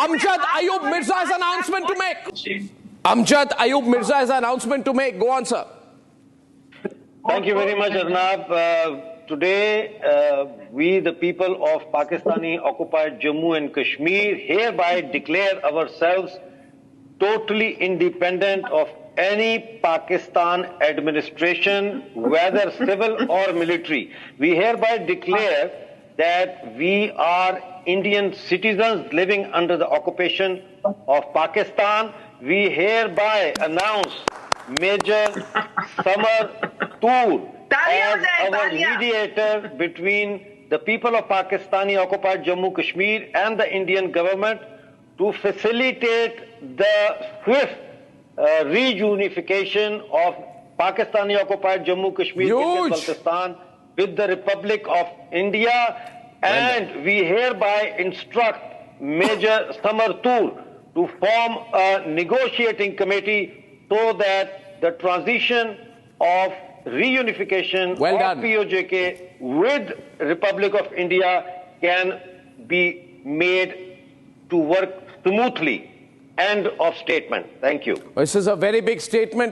Amjad Ayub Mirza has an announcement to make. Amjad Ayub Mirza has an announcement to make. Go on, sir. Thank you very much, Arnab. Today, we, the people of Pakistani occupied Jammu and Kashmir, hereby declare ourselves totally independent of any Pakistan administration, whether civil or military. We hereby declare that we are Indian citizens living under the occupation of Pakistan. We hereby announce Major Samar Tool as our mediator between the people of Pakistani occupied Jammu Kashmir and the Indian government to facilitate the swift reunification of Pakistani occupied Jammu Kashmir and Baltistan with the Republic of India. And we hereby instruct Major Samar Tool to form a negotiating committee so that the transition of reunification of POJK with Republic of India can be made to work smoothly. End of statement. Thank you. This is a very big statement.